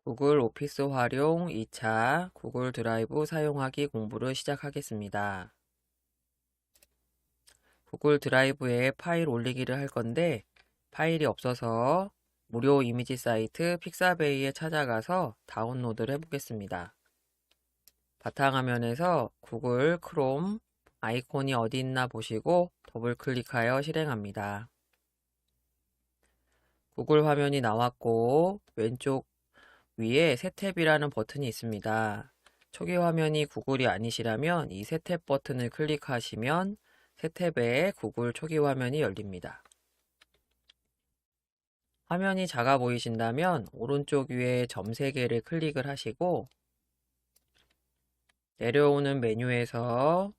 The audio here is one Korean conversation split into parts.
구글 오피스 활용 2차 구글 드라이브 사용하기 공부를 시작하겠습니다. 구글 드라이브에 파일 올리기를 할 건데 파일이 없어서 무료 이미지 사이트 픽사베이에 찾아가서 다운로드를 해보겠습니다. 바탕화면에서 구글 크롬 아이콘이 어디 있나 보시고 더블 클릭하여 실행합니다. 구글 화면이 나왔고 왼쪽 위에 새 탭이라는 버튼이 있습니다. 초기 화면이 구글이 아니시라면 이 새 탭 버튼을 클릭하시면 새 탭에 구글 초기 화면이 열립니다. 화면이 작아 보이신다면 오른쪽 위에 점 3개를 클릭을 하시고 내려오는 메뉴에서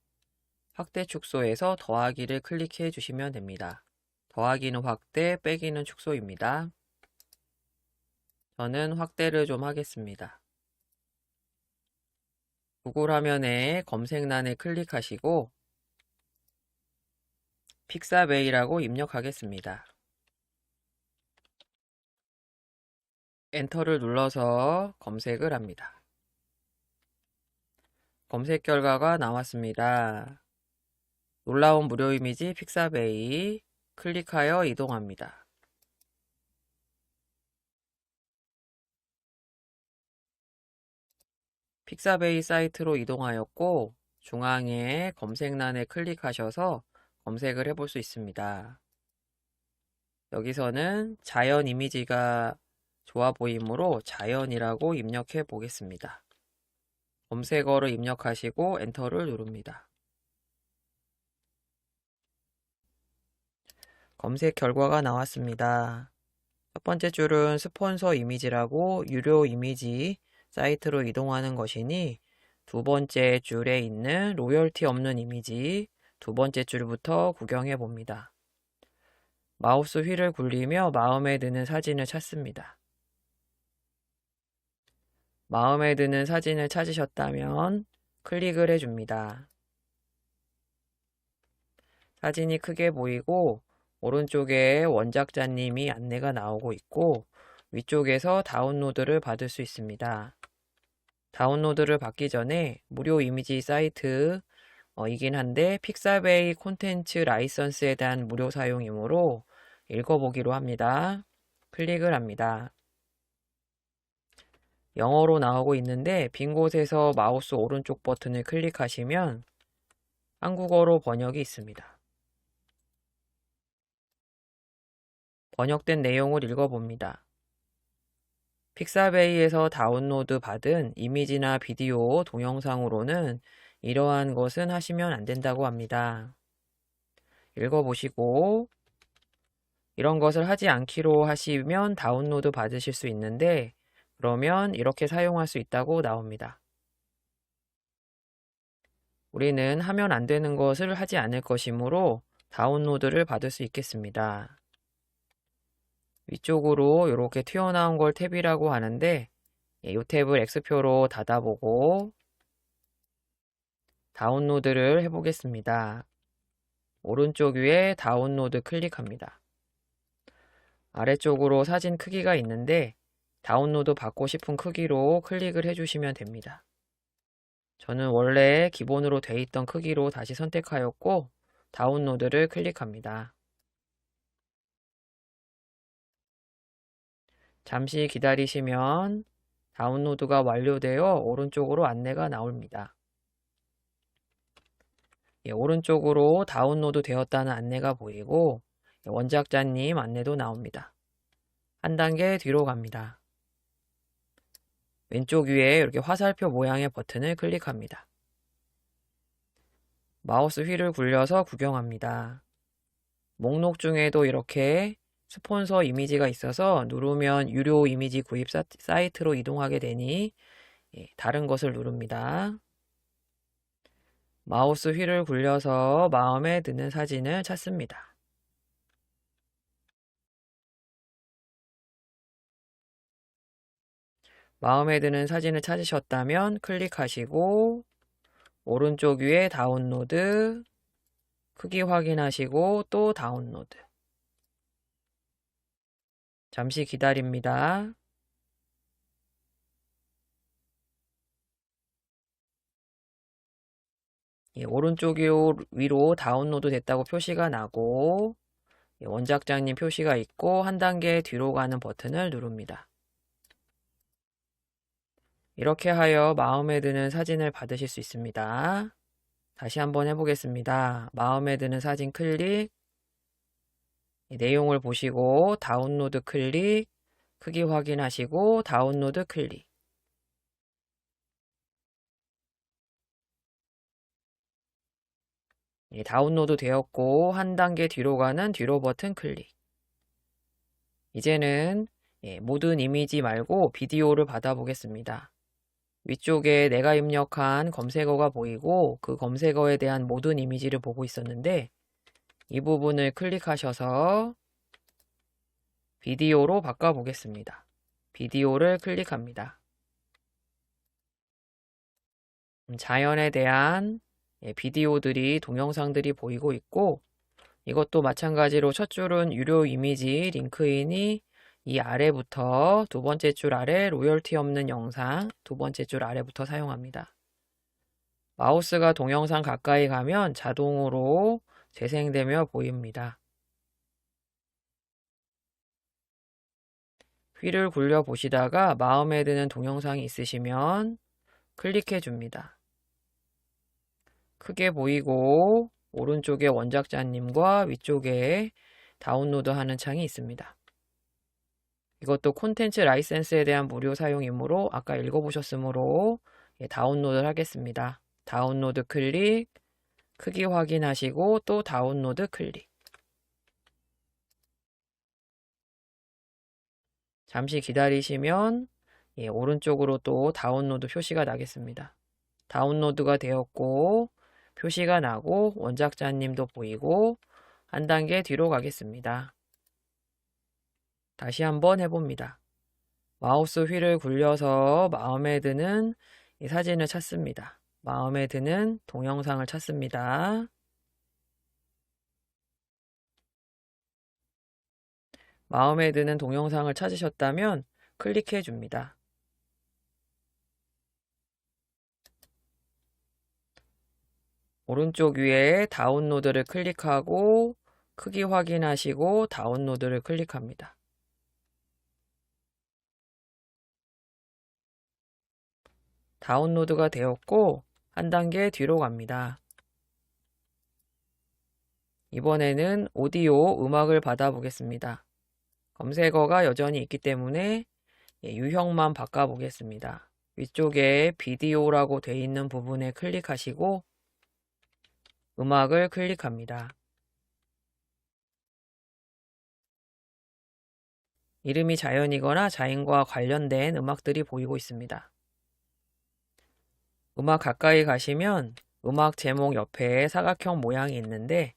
확대 축소에서 더하기를 클릭해 주시면 됩니다. 더하기는 확대, 빼기는 축소입니다. 저는 확대를 좀 하겠습니다. 구글 화면에 검색란에 클릭하시고 픽사베이라고 입력하겠습니다. 엔터를 눌러서 검색을 합니다. 검색 결과가 나왔습니다. 놀라운 무료 이미지 픽사베이 클릭하여 이동합니다. 픽사베이 사이트로 이동하였고 중앙에 검색란에 클릭하셔서 검색을 해볼 수 있습니다. 여기서는 자연 이미지가 좋아 보이므로 자연이라고 입력해 보겠습니다. 검색어를 입력하시고 엔터를 누릅니다. 검색 결과가 나왔습니다. 첫 번째 줄은 스폰서 이미지라고 유료 이미지 사이트로 이동하는 것이니 두 번째 줄에 있는 로열티 없는 이미지 두 번째 줄부터 구경해 봅니다. 마우스 휠을 굴리며 마음에 드는 사진을 찾습니다. 마음에 드는 사진을 찾으셨다면 클릭을 해줍니다. 사진이 크게 보이고 오른쪽에 원작자님이 안내가 나오고 있고 위쪽에서 다운로드를 받을 수 있습니다. 다운로드를 받기 전에 무료 이미지 사이트 이긴 한데 픽사베이 콘텐츠 라이선스에 대한 무료 사용이므로 읽어보기로 합니다. 클릭을 합니다. 영어로 나오고 있는데 빈 곳에서 마우스 오른쪽 버튼을 클릭하시면 한국어로 번역이 있습니다. 번역된 내용을 읽어봅니다. 픽사베이에서 다운로드 받은 이미지나 비디오, 동영상으로는 이러한 것은 하시면 안 된다고 합니다. 읽어보시고 이런 것을 하지 않기로 하시면 다운로드 받으실 수 있는데 그러면 이렇게 사용할 수 있다고 나옵니다. 우리는 하면 안 되는 것을 하지 않을 것이므로 다운로드를 받을 수 있겠습니다. 위쪽으로 이렇게 튀어나온 걸 탭이라고 하는데 이 탭을 X표로 닫아보고 다운로드를 해보겠습니다. 오른쪽 위에 다운로드 클릭합니다. 아래쪽으로 사진 크기가 있는데 다운로드 받고 싶은 크기로 클릭을 해주시면 됩니다. 저는 원래 기본으로 돼 있던 크기로 다시 선택하였고 다운로드를 클릭합니다. 잠시 기다리시면 다운로드가 완료되어 오른쪽으로 안내가 나옵니다. 오른쪽으로 다운로드 되었다는 안내가 보이고 원작자님 안내도 나옵니다. 한 단계 뒤로 갑니다. 왼쪽 위에 이렇게 화살표 모양의 버튼을 클릭합니다. 마우스 휠을 굴려서 구경합니다. 목록 중에도 이렇게 스폰서 이미지가 있어서 누르면 유료 이미지 구입 사이트로 이동하게 되니 다른 것을 누릅니다. 마우스 휠을 굴려서 마음에 드는 사진을 찾습니다. 마음에 드는 사진을 찾으셨다면 클릭하시고 오른쪽 위에 다운로드, 크기 확인하시고 또 다운로드. 잠시 기다립니다. 오른쪽 위로 다운로드 됐다고 표시가 나고 원작자님 표시가 있고 한 단계 뒤로 가는 버튼을 누릅니다. 이렇게 하여 마음에 드는 사진을 받으실 수 있습니다. 다시 한번 해보겠습니다. 마음에 드는 사진 클릭, 내용을 보시고 다운로드 클릭, 크기 확인하시고 다운로드 클릭. 다운로드 되었고 한 단계 뒤로 가는 뒤로 버튼 클릭. 이제는 모든 이미지 말고 비디오를 받아보겠습니다. 위쪽에 내가 입력한 검색어가 보이고 그 검색어에 대한 모든 이미지를 보고 있었는데 이 부분을 클릭하셔서 비디오로 바꿔보겠습니다. 비디오를 클릭합니다. 자연에 대한 비디오들이 동영상들이 보이고 있고 이것도 마찬가지로 첫 줄은 유료 이미지 링크인이 이 아래부터 두 번째 줄 아래 로열티 없는 영상 두 번째 줄 아래부터 사용합니다. 마우스가 동영상 가까이 가면 자동으로 재생되며 보입니다. 휠을 굴려 보시다가 마음에 드는 동영상이 있으시면 클릭해 줍니다. 크게 보이고 오른쪽에 원작자님과 위쪽에 다운로드하는 창이 있습니다. 이것도 콘텐츠 라이센스에 대한 무료 사용이므로 아까 읽어보셨으므로 다운로드를 하겠습니다. 다운로드 클릭, 크기 확인하시고 또 다운로드 클릭. 잠시 기다리시면 오른쪽으로 또 다운로드 표시가 나겠습니다. 다운로드가 되었고 표시가 나고 원작자님도 보이고 한 단계 뒤로 가겠습니다. 다시 한번 해봅니다. 마우스 휠을 굴려서 마음에 드는 이 사진을 찾습니다. 마음에 드는 동영상을 찾습니다. 마음에 드는 동영상을 찾으셨다면 클릭해 줍니다. 오른쪽 위에 다운로드를 클릭하고 크기 확인하시고 다운로드를 클릭합니다. 다운로드가 되었고 한 단계 뒤로 갑니다. 이번에는 오디오 음악을 받아보겠습니다. 검색어가 여전히 있기 때문에 유형만 바꿔보겠습니다. 위쪽에 비디오라고 되어 있는 부분에 클릭하시고 음악을 클릭합니다. 이름이 자연이거나 자연과 관련된 음악들이 보이고 있습니다. 음악 가까이 가시면 음악 제목 옆에 사각형 모양이 있는데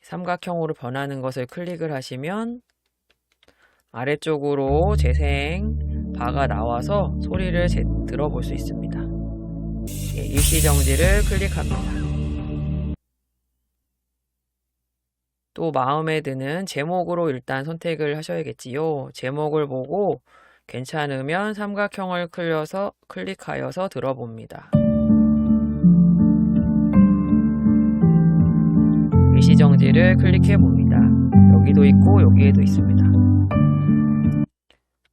삼각형으로 변하는 것을 클릭을 하시면 아래쪽으로 재생 바가 나와서 소리를 들어볼 수 있습니다. 일시정지를 클릭합니다. 또 마음에 드는 제목으로 일단 선택을 하셔야겠지요. 제목을 보고 괜찮으면 삼각형을 클릭하여서 들어봅니다. 일시정지를 클릭해 봅니다. 여기도 있고 여기에도 있습니다.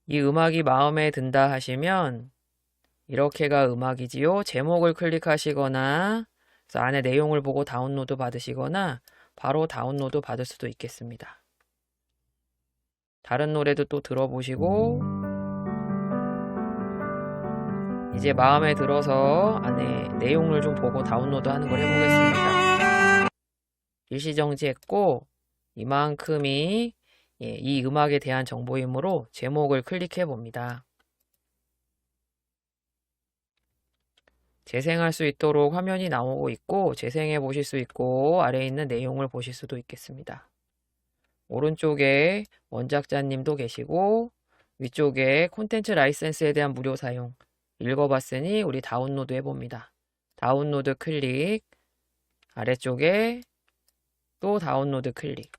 이 음악이 마음에 든다 하시면 이렇게가 음악이지요. 제목을 클릭하시거나 안에 내용을 보고 다운로드 받으시거나 바로 다운로드 받을 수도 있겠습니다. 다른 노래도 또 들어보시고 이제 마음에 들어서 안에 내용을 좀 보고 다운로드 하는 걸 해보겠습니다. 일시정지했고 이만큼이 이 음악에 대한 정보이므로 제목을 클릭해 봅니다. 재생할 수 있도록 화면이 나오고 있고 재생해 보실 수 있고 아래에 있는 내용을 보실 수도 있겠습니다. 오른쪽에 원작자님도 계시고 위쪽에 콘텐츠 라이센스에 대한 무료 사용 읽어봤으니 우리 다운로드 해봅니다. 다운로드 클릭 아래쪽에 또 다운로드 클릭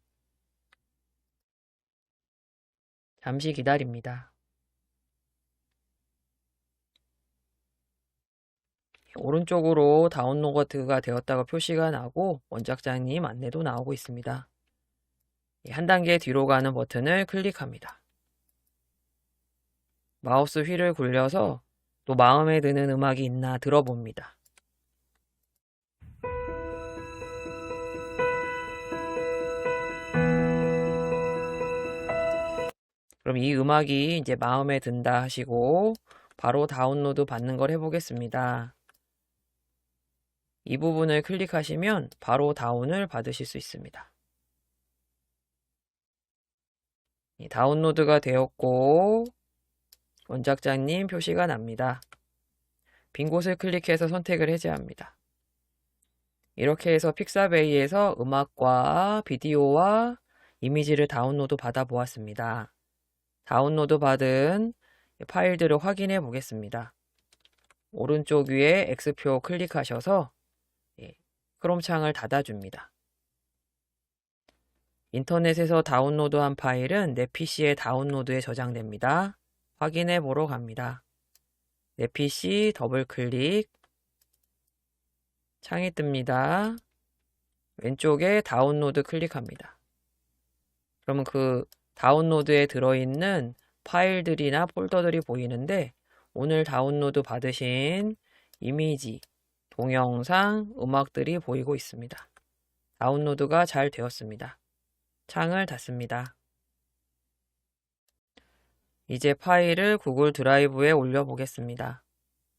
잠시 기다립니다. 오른쪽으로 다운로드가 되었다고 표시가 나고 원작자님 안내도 나오고 있습니다. 한 단계 뒤로 가는 버튼을 클릭합니다. 마우스 휠을 굴려서 또 마음에 드는 음악이 있나 들어봅니다. 그럼 이 음악이 이제 마음에 든다 하시고 바로 다운로드 받는 걸 해보겠습니다. 이 부분을 클릭하시면 바로 다운을 받으실 수 있습니다. 다운로드가 되었고 원작자님 표시가 납니다. 빈 곳을 클릭해서 선택을 해제합니다. 이렇게 해서 픽사베이에서 음악과 비디오와 이미지를 다운로드 받아 보았습니다. 다운로드 받은 파일들을 확인해 보겠습니다. 오른쪽 위에 X표 클릭하셔서 크롬 창을 닫아줍니다. 인터넷에서 다운로드한 파일은 내 PC에 다운로드에 저장됩니다. 확인해 보러 갑니다. 내 PC 더블 클릭, 창이 뜹니다. 왼쪽에 다운로드 클릭합니다. 그러면 그 다운로드에 들어있는 파일들이나 폴더들이 보이는데 오늘 다운로드 받으신 이미지, 동영상, 음악들이 보이고 있습니다. 다운로드가 잘 되었습니다. 창을 닫습니다. 이제 파일을 구글 드라이브에 올려보겠습니다.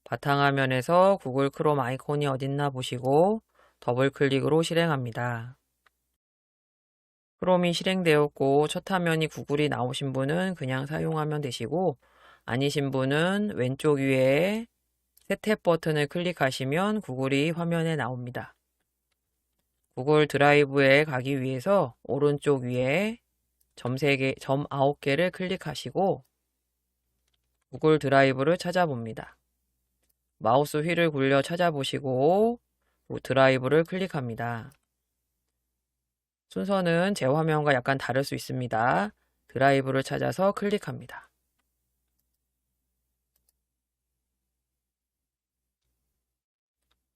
바탕화면에서 구글 크롬 아이콘이 어딨나 보시고 더블 클릭으로 실행합니다. 크롬이 실행되었고 첫 화면이 구글이 나오신 분은 그냥 사용하면 되시고 아니신 분은 왼쪽 위에 새 탭 버튼을 클릭하시면 구글이 화면에 나옵니다. 구글 드라이브에 가기 위해서 오른쪽 위에 점 9개를 클릭하시고 구글 드라이브를 찾아봅니다. 마우스 휠을 굴려 찾아보시고 드라이브를 클릭합니다. 순서는 제 화면과 약간 다를 수 있습니다. 드라이브를 찾아서 클릭합니다.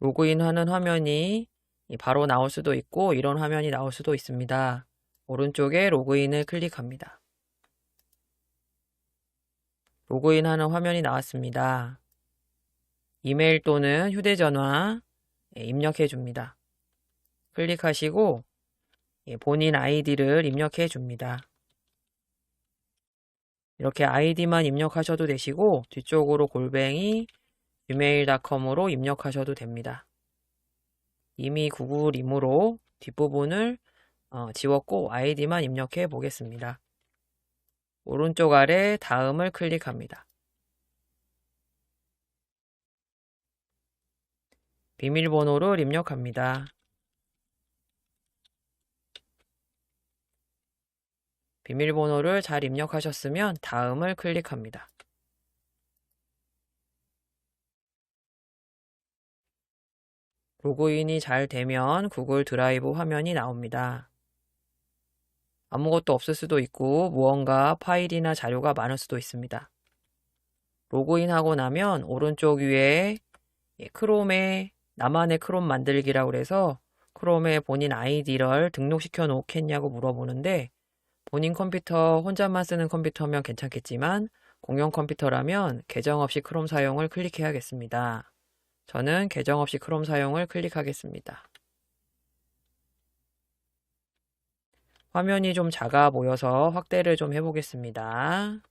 로그인하는 화면이 바로 나올 수도 있고 이런 화면이 나올 수도 있습니다. 오른쪽에 로그인을 클릭합니다. 로그인하는 화면이 나왔습니다. 이메일 또는 휴대전화 입력해 줍니다. 클릭하시고 본인 아이디를 입력해 줍니다. 이렇게 아이디만 입력하셔도 되시고 뒤쪽으로 골뱅이 gmail.com으로 입력하셔도 됩니다. 이미 구글이므로 뒷부분을 지웠고 아이디만 입력해 보겠습니다. 오른쪽 아래 다음을 클릭합니다. 비밀번호를 입력합니다. 비밀번호를 잘 입력하셨으면 다음을 클릭합니다. 로그인이 잘 되면 구글 드라이브 화면이 나옵니다. 아무것도 없을 수도 있고 무언가 파일이나 자료가 많을 수도 있습니다. 로그인하고 나면 오른쪽 위에 크롬에 나만의 크롬 만들기라고 해서 크롬에 본인 아이디를 등록시켜 놓겠냐고 물어보는데 본인 컴퓨터 혼자만 쓰는 컴퓨터면 괜찮겠지만 공용 컴퓨터라면 계정 없이 크롬 사용을 클릭해야겠습니다. 저는 계정 없이 크롬 사용을 클릭하겠습니다. 화면이 좀 작아 보여서 확대를 좀 해보겠습니다.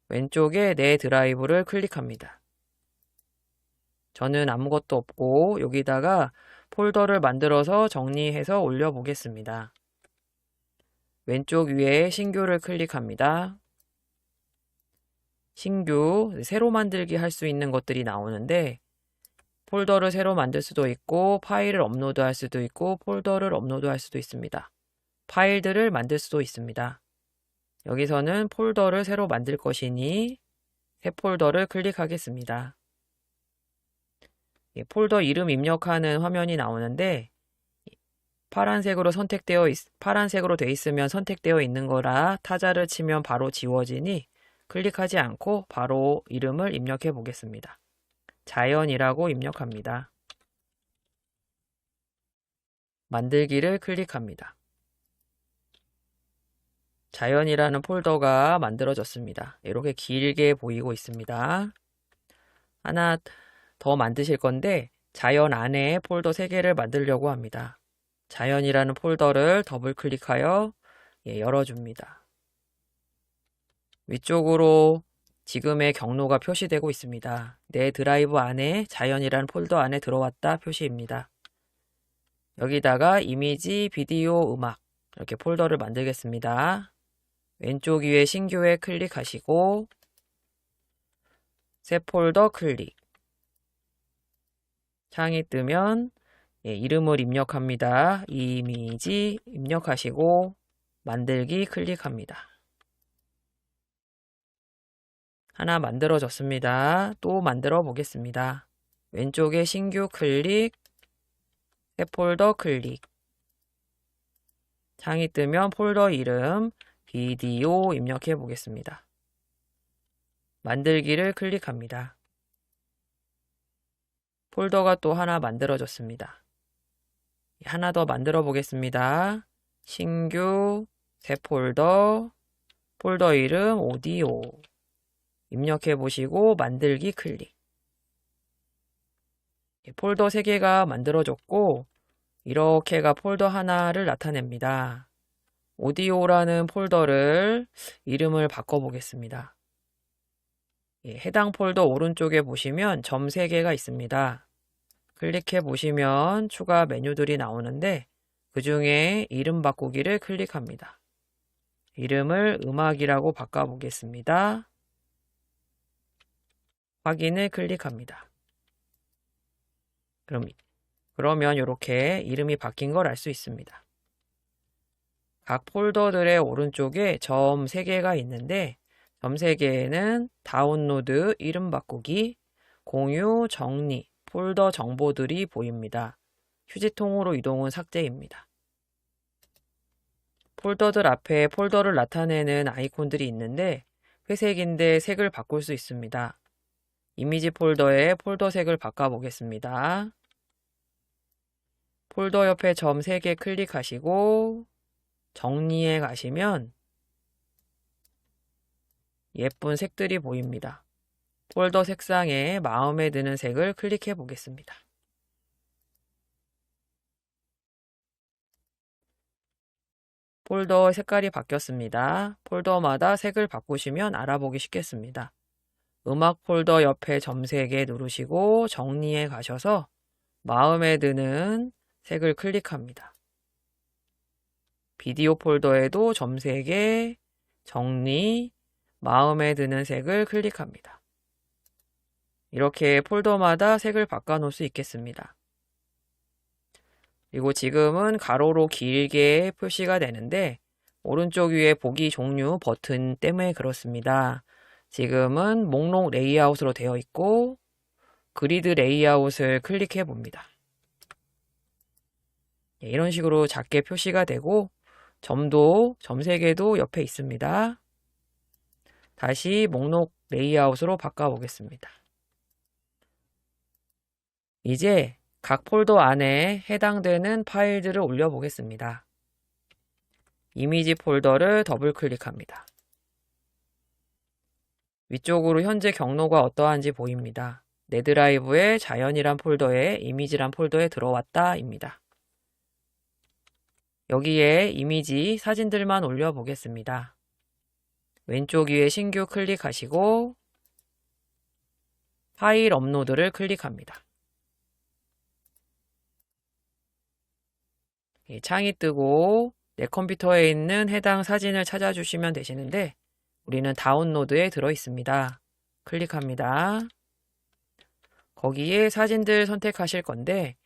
왼쪽에 내 드라이브를 클릭합니다. 저는 아무것도 없고 여기다가 폴더를 만들어서 정리해서 올려보겠습니다. 왼쪽 위에 신규를 클릭합니다. 신규, 새로 만들기 할 수 있는 것들이 나오는데 폴더를 새로 만들 수도 있고 파일을 업로드할 수도 있고 폴더를 업로드할 수도 있습니다. 파일들을 만들 수도 있습니다. 여기서는 폴더를 새로 만들 것이니 새 폴더를 클릭하겠습니다. 폴더 이름 입력하는 화면이 나오는데 파란색으로 되어 있으면 선택되어 있는 거라 타자를 치면 바로 지워지니 클릭하지 않고 바로 이름을 입력해 보겠습니다. 자연이라고 입력합니다. 만들기를 클릭합니다. 자연이라는 폴더가 만들어졌습니다. 이렇게 길게 보이고 있습니다. 하나 더 만드실 건데 자연 안에 폴더 3개를 만들려고 합니다. 자연이라는 폴더를 더블 클릭하여 열어줍니다. 위쪽으로 지금의 경로가 표시되고 있습니다. 내 드라이브 안에 자연이라는 폴더 안에 들어왔다 표시입니다. 여기다가 이미지, 비디오, 음악 이렇게 폴더를 만들겠습니다. 왼쪽 위에 신규에 클릭하시고 새 폴더 클릭. 창이 뜨면 이름을 입력합니다. 이미지 입력하시고 만들기 클릭합니다. 하나 만들어졌습니다. 또 만들어 보겠습니다. 왼쪽에 신규 클릭, 새 폴더 클릭. 창이 뜨면 폴더 이름, 비디오 입력해 보겠습니다. 만들기를 클릭합니다. 폴더가 또 하나 만들어졌습니다. 하나 더 만들어 보겠습니다. 신규, 새 폴더, 폴더 이름 오디오 입력해 보시고 만들기 클릭. 폴더 3개가 만들어졌고 이렇게가 폴더 하나를 나타냅니다. 오디오라는 폴더를 이름을 바꿔 보겠습니다. 해당 폴더 오른쪽에 보시면 점 3개가 있습니다. 클릭해 보시면 추가 메뉴들이 나오는데 그 중에 이름 바꾸기를 클릭합니다. 이름을 음악이라고 바꿔 보겠습니다. 확인을 클릭합니다. 그러면 이렇게 이름이 바뀐 걸 알 수 있습니다. 각 폴더들의 오른쪽에 점 3개가 있는데 점 3개에는 다운로드, 이름 바꾸기, 공유, 정리, 폴더 정보들이 보입니다. 휴지통으로 이동은 삭제입니다. 폴더들 앞에 폴더를 나타내는 아이콘들이 있는데 회색인데 색을 바꿀 수 있습니다. 이미지 폴더에 폴더 색을 바꿔보겠습니다. 폴더 옆에 점 3개 클릭하시고 정리에 가시면 예쁜 색들이 보입니다. 폴더 색상에 마음에 드는 색을 클릭해 보겠습니다. 폴더 색깔이 바뀌었습니다. 폴더마다 색을 바꾸시면 알아보기 쉽겠습니다. 음악 폴더 옆에 점 3개 누르시고 정리에 가셔서 마음에 드는 색을 클릭합니다. 비디오 폴더에도 점 3개, 정리, 마음에 드는 색을 클릭합니다. 이렇게 폴더마다 색을 바꿔 놓을 수 있겠습니다. 그리고 지금은 가로로 길게 표시가 되는데 오른쪽 위에 보기 종류 버튼 때문에 그렇습니다. 지금은 목록 레이아웃으로 되어 있고 그리드 레이아웃을 클릭해 봅니다. 이런 식으로 작게 표시가 되고 점 3개도 옆에 있습니다. 다시 목록 레이아웃으로 바꿔보겠습니다. 이제 각 폴더 안에 해당되는 파일들을 올려보겠습니다. 이미지 폴더를 더블 클릭합니다. 위쪽으로 현재 경로가 어떠한지 보입니다. 내 드라이브에 자연이란 폴더에 이미지란 폴더에 들어왔다입니다. 여기에 이미지 사진들만 올려보겠습니다. 왼쪽 위에 신규 클릭하시고 파일 업로드를 클릭합니다. 창이 뜨고 내 컴퓨터에 있는 해당 사진을 찾아주시면 되시는데 우리는 다운로드에 들어 있습니다. 클릭합니다. 거기에 사진들 선택하실 건데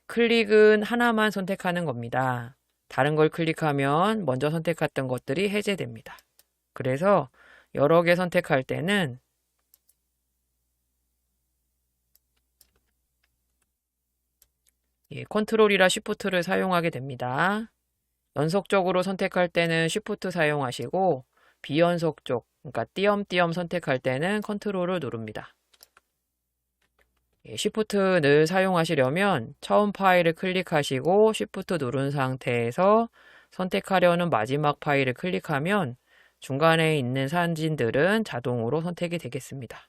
클릭은 하나만 선택하는 겁니다. 다른 걸 클릭하면 먼저 선택했던 것들이 해제됩니다. 그래서 여러 개 선택할 때는 컨트롤이라 쉬프트를 사용하게 됩니다. 연속적으로 선택할 때는 쉬프트 사용하시고 비연속적 그러니까 띄엄띄엄 선택할 때는 컨트롤을 누릅니다. Shift 늘 사용하시려면 처음 파일을 클릭하시고 Shift 누른 상태에서 선택하려는 마지막 파일을 클릭하면 중간에 있는 사진들은 자동으로 선택이 되겠습니다.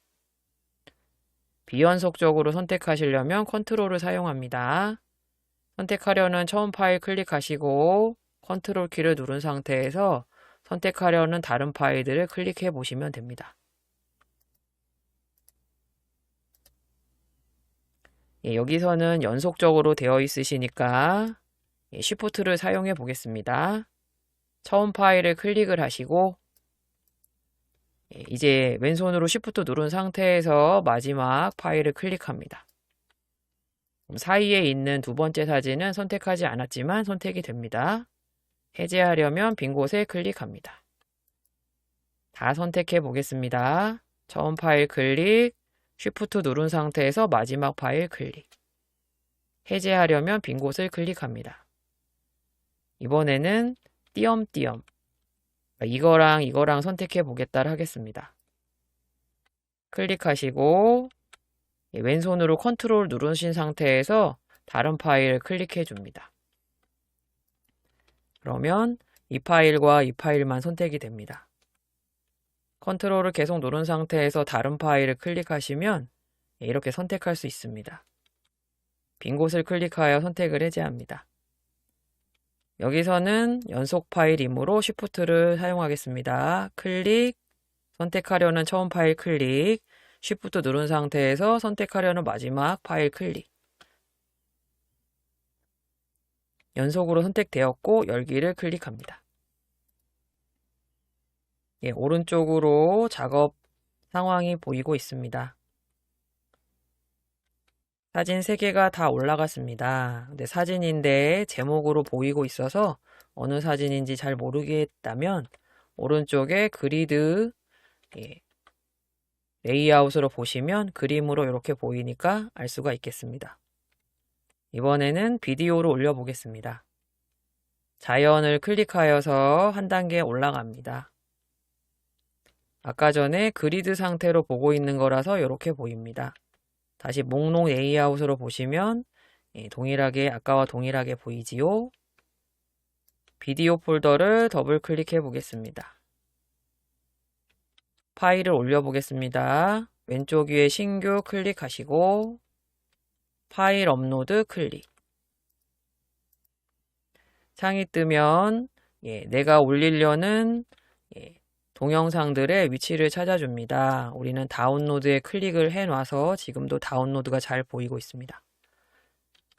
비연속적으로 선택하시려면 컨트롤을 사용합니다. 선택하려는 처음 파일 클릭하시고 컨트롤 키를 누른 상태에서 선택하려는 다른 파일들을 클릭해 보시면 됩니다. 여기서는 연속적으로 되어 있으시니까 Shift를 사용해 보겠습니다. 처음 파일을 클릭을 하시고 이제 왼손으로 Shift 누른 상태에서 마지막 파일을 클릭합니다. 사이에 있는 두 번째 사진은 선택하지 않았지만 선택이 됩니다. 해제하려면 빈 곳에 클릭합니다. 다 선택해 보겠습니다. 처음 파일 클릭, Shift 누른 상태에서 마지막 파일 클릭. 해제하려면 빈 곳을 클릭합니다. 이번에는 띄엄띄엄 이거랑 선택해 보겠다를 하겠습니다. 클릭하시고 왼손으로 컨트롤 누르신 상태에서 다른 파일을 클릭해 줍니다. 그러면 이 파일과 이 파일만 선택이 됩니다. 컨트롤을 계속 누른 상태에서 다른 파일을 클릭하시면 이렇게 선택할 수 있습니다. 빈 곳을 클릭하여 선택을 해제합니다. 여기서는 연속 파일이므로 Shift를 사용하겠습니다. 클릭, 선택하려는 처음 파일 클릭, Shift 누른 상태에서 선택하려는 마지막 파일 클릭. 연속으로 선택되었고 열기를 클릭합니다. 오른쪽으로 작업 상황이 보이고 있습니다. 사진 3개가 다 올라갔습니다. 근데 사진인데 제목으로 보이고 있어서 어느 사진인지 잘 모르겠다면 오른쪽에 그리드 레이아웃으로 보시면 그림으로 이렇게 보이니까 알 수가 있겠습니다. 이번에는 비디오로 올려보겠습니다. 자연을 클릭하여서 한 단계 올라갑니다. 아까 전에 그리드 상태로 보고 있는 거라서 이렇게 보입니다. 다시 목록 레이아웃으로 보시면 동일하게 아까와 동일하게 보이지요. 비디오 폴더를 더블 클릭해 보겠습니다. 파일을 올려보겠습니다. 왼쪽 위에 신규 클릭하시고 파일 업로드 클릭. 창이 뜨면 내가 올리려는 동영상들의 위치를 찾아줍니다. 우리는 다운로드에 클릭을 해놔서 지금도 다운로드가 잘 보이고 있습니다.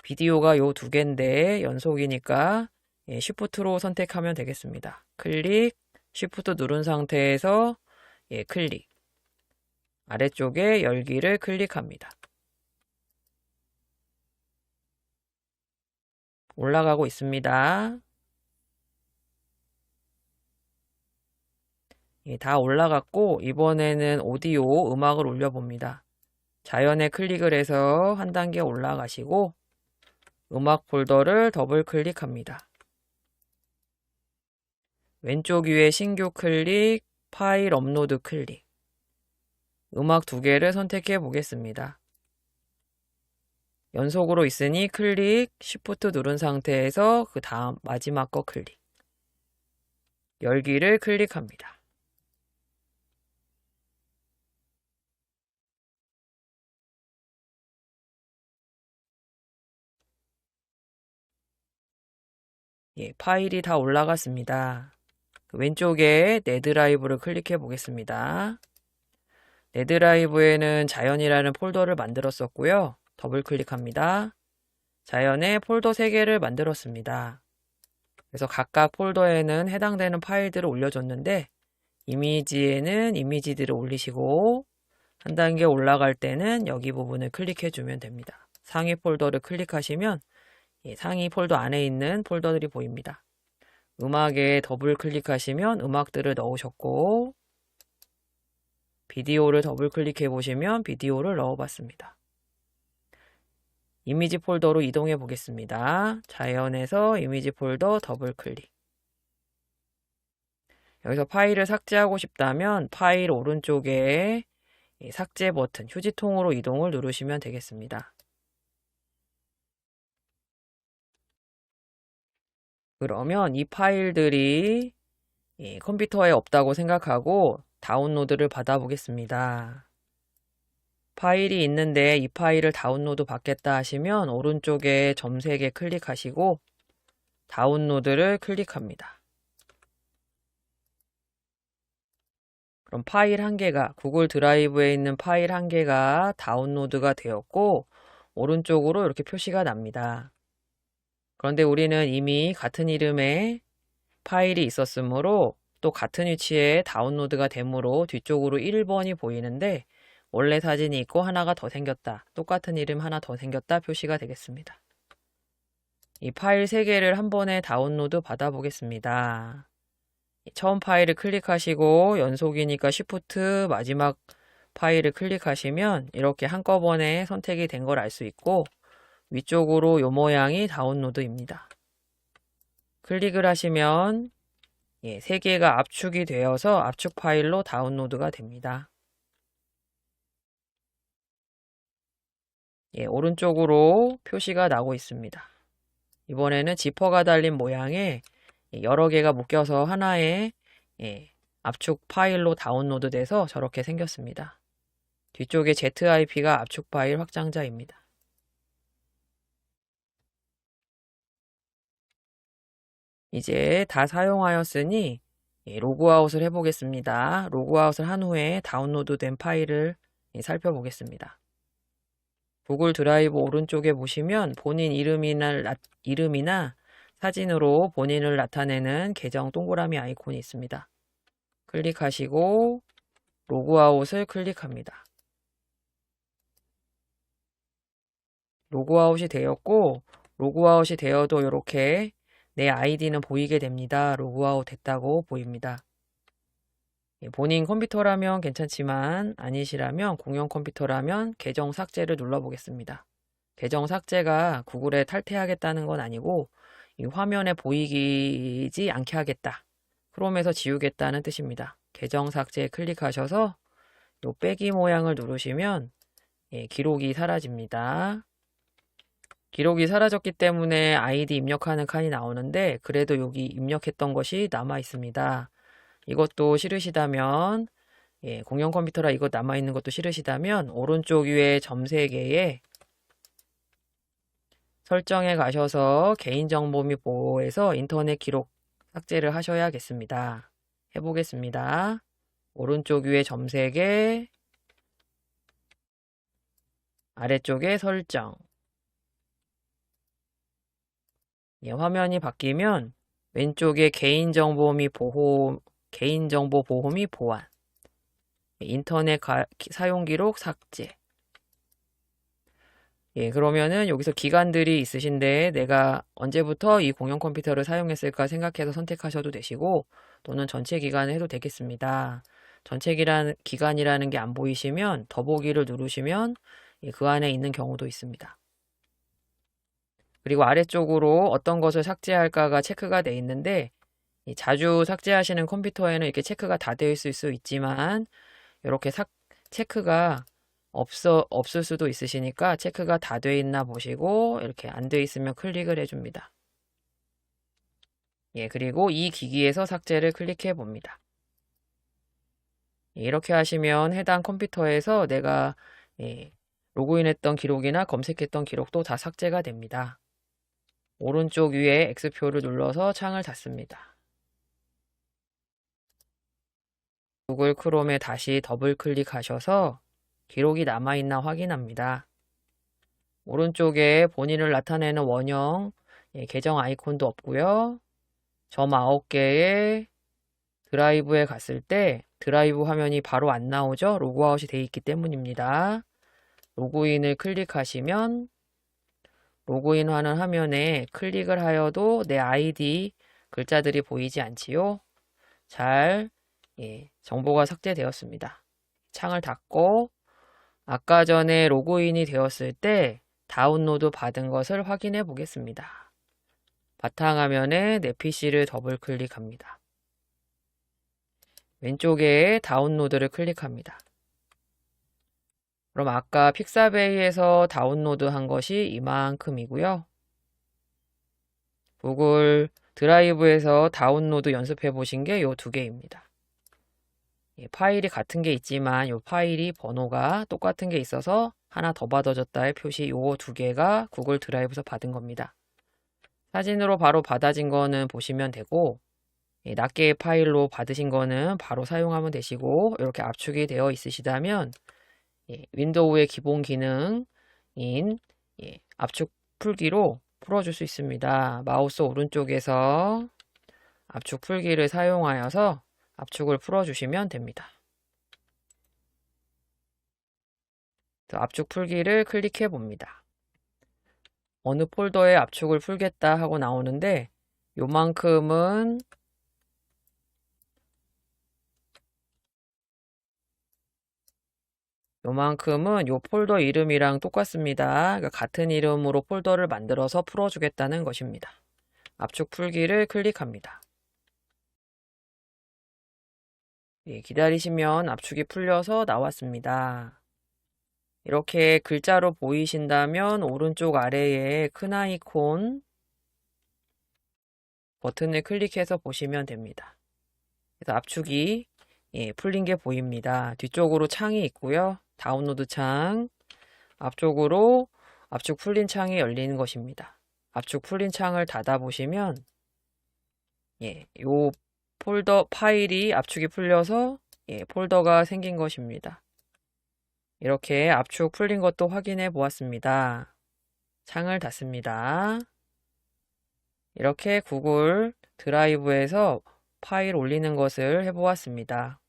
비디오가 요 2개인데 연속이니까 Shift로 선택하면 되겠습니다. 클릭, Shift 누른 상태에서 클릭. 아래쪽에 열기를 클릭합니다. 올라가고 있습니다. 다 올라갔고 이번에는 오디오 음악을 올려봅니다. 자연에 클릭을 해서 한 단계 올라가시고 음악 폴더를 더블 클릭합니다. 왼쪽 위에 신규 클릭, 파일 업로드 클릭. 음악 2개를 선택해 보겠습니다. 연속으로 있으니 클릭, Shift 누른 상태에서 그 다음 마지막 거 클릭. 열기를 클릭합니다. 파일이 다 올라갔습니다. 왼쪽에 내 드라이브를 클릭해 보겠습니다. 내 드라이브에는 자연이라는 폴더를 만들었었고요. 더블 클릭합니다. 자연에 폴더 3개를 만들었습니다. 그래서 각각 폴더에는 해당되는 파일들을 올려줬는데 이미지에는 이미지들을 올리시고 한 단계 올라갈 때는 여기 부분을 클릭해 주면 됩니다. 상위 폴더를 클릭하시면 상위 폴더 안에 있는 폴더들이 보입니다. 음악에 더블 클릭하시면 음악들을 넣으셨고 비디오를 더블 클릭해 보시면 비디오를 넣어봤습니다. 이미지 폴더로 이동해 보겠습니다. 자연에서 이미지 폴더 더블 클릭. 여기서 파일을 삭제하고 싶다면 파일 오른쪽에 이 삭제 버튼, 휴지통으로 이동을 누르시면 되겠습니다. 그러면 이 파일들이 컴퓨터에 없다고 생각하고 다운로드를 받아보겠습니다. 파일이 있는데 이 파일을 다운로드 받겠다 하시면 오른쪽에 점 3개 클릭하시고 다운로드를 클릭합니다. 그럼 파일 1개가 구글 드라이브에 있는 파일 1개가 다운로드가 되었고 오른쪽으로 이렇게 표시가 납니다. 그런데 우리는 이미 같은 이름의 파일이 있었으므로 또 같은 위치에 다운로드가 되므로 뒤쪽으로 1번이 보이는데 원래 사진이 있고 하나가 더 생겼다. 똑같은 이름 하나 더 생겼다 표시가 되겠습니다. 이 파일 3개를 한 번에 다운로드 받아보겠습니다. 처음 파일을 클릭하시고 연속이니까 Shift 마지막 파일을 클릭하시면 이렇게 한꺼번에 선택이 된 걸 알 수 있고 위쪽으로 요 모양이 다운로드입니다. 클릭을 하시면 3개가 압축이 되어서 압축 파일로 다운로드가 됩니다. 오른쪽으로 표시가 나고 있습니다. 이번에는 지퍼가 달린 모양의 여러 개가 묶여서 하나의 압축 파일로 다운로드 돼서 저렇게 생겼습니다. 뒤쪽에 ZIP가 압축 파일 확장자입니다. 이제 다 사용하였으니 로그아웃을 해보겠습니다. 로그아웃을 한 후에 다운로드된 파일을 살펴보겠습니다. 구글 드라이브 오른쪽에 보시면 본인 이름이나 사진으로 본인을 나타내는 계정 동그라미 아이콘이 있습니다. 클릭하시고 로그아웃을 클릭합니다. 로그아웃이 되었고 로그아웃이 되어도 이렇게 내 아이디는 보이게 됩니다. 로그아웃 됐다고 보입니다. 본인 컴퓨터라면 괜찮지만 아니시라면 공용 컴퓨터라면 계정 삭제를 눌러보겠습니다. 계정 삭제가 구글에 탈퇴하겠다는 건 아니고 이 화면에 보이지 않게 하겠다. 크롬에서 지우겠다는 뜻입니다. 계정 삭제에 클릭하셔서 요 빼기 모양을 누르시면 기록이 사라집니다. 기록이 사라졌기 때문에 아이디 입력하는 칸이 나오는데 그래도 여기 입력했던 것이 남아 있습니다. 이것도 싫으시다면 공용 컴퓨터라 이거 남아있는 것도 싫으시다면 오른쪽 위에 점 3개에 설정에 가셔서 개인정보 및 보호에서 인터넷 기록 삭제를 하셔야겠습니다. 해보겠습니다. 오른쪽 위에 점 3개 아래쪽에 설정 화면이 바뀌면 왼쪽에 개인정보 및 보호 개인정보 보호 및 보안 인터넷 사용 기록 삭제 그러면은 여기서 기간들이 있으신데 내가 언제부터 이 공용 컴퓨터를 사용했을까 생각해서 선택하셔도 되시고 또는 전체 기간을 해도 되겠습니다. 전체 기간이라는 게 안 보이시면 더보기를 누르시면 그 안에 있는 경우도 있습니다. 그리고 아래쪽으로 어떤 것을 삭제할까가 체크가 되어 있는데 자주 삭제하시는 컴퓨터에는 이렇게 체크가 다 되어 있을 수 있지만 이렇게 체크가 없을 수도 있으시니까 체크가 다 되어 있나 보시고 이렇게 안 되어 있으면 클릭을 해줍니다. 그리고 이 기기에서 삭제를 클릭해 봅니다. 이렇게 하시면 해당 컴퓨터에서 내가 로그인했던 기록이나 검색했던 기록도 다 삭제가 됩니다. 오른쪽 위에 X표를 눌러서 창을 닫습니다. 구글 크롬에 다시 더블 클릭하셔서 기록이 남아있나 확인합니다. 오른쪽에 본인을 나타내는 원형 계정 아이콘도 없고요. 점 9개의 드라이브에 갔을 때 드라이브 화면이 바로 안 나오죠. 로그아웃이 되어 있기 때문입니다. 로그인을 클릭하시면 로그인하는 화면에 클릭을 하여도 내 아이디 글자들이 보이지 않지요. 잘 정보가 삭제되었습니다. 창을 닫고 아까 전에 로그인이 되었을 때 다운로드 받은 것을 확인해 보겠습니다. 바탕화면에 내 PC를 더블 클릭합니다. 왼쪽에 다운로드를 클릭합니다. 그럼 아까 픽사베이에서 다운로드 한 것이 이만큼이고요. 구글 드라이브에서 다운로드 연습해 보신 게 이 두 개입니다. 파일이 같은 게 있지만 이 파일이 번호가 똑같은 게 있어서 하나 더 받아졌다의 표시 이 두 개가 구글 드라이브에서 받은 겁니다. 사진으로 바로 받아진 거는 보시면 되고 낱개의 파일로 받으신 거는 바로 사용하면 되시고 이렇게 압축이 되어 있으시다면 윈도우의 기본 기능인 압축 풀기로 풀어줄 수 있습니다. 마우스 오른쪽에서 압축 풀기를 사용하여서 압축을 풀어주시면 됩니다. 압축 풀기를 클릭해 봅니다. 어느 폴더에 압축을 풀겠다 하고 나오는데 요만큼은 요 폴더 이름이랑 똑같습니다. 그러니까 같은 이름으로 폴더를 만들어서 풀어주겠다는 것입니다. 압축 풀기를 클릭합니다. 기다리시면 압축이 풀려서 나왔습니다. 이렇게 글자로 보이신다면 오른쪽 아래에 큰 아이콘 버튼을 클릭해서 보시면 됩니다. 그래서 압축이 풀린 게 보입니다. 뒤쪽으로 창이 있고요. 다운로드 창, 앞쪽으로 압축 풀린 창이 열리는 것입니다. 압축 풀린 창을 닫아보시면 요 폴더 파일이 압축이 풀려서 폴더가 생긴 것입니다. 이렇게 압축 풀린 것도 확인해 보았습니다. 창을 닫습니다. 이렇게 구글 드라이브에서 파일 올리는 것을 해보았습니다.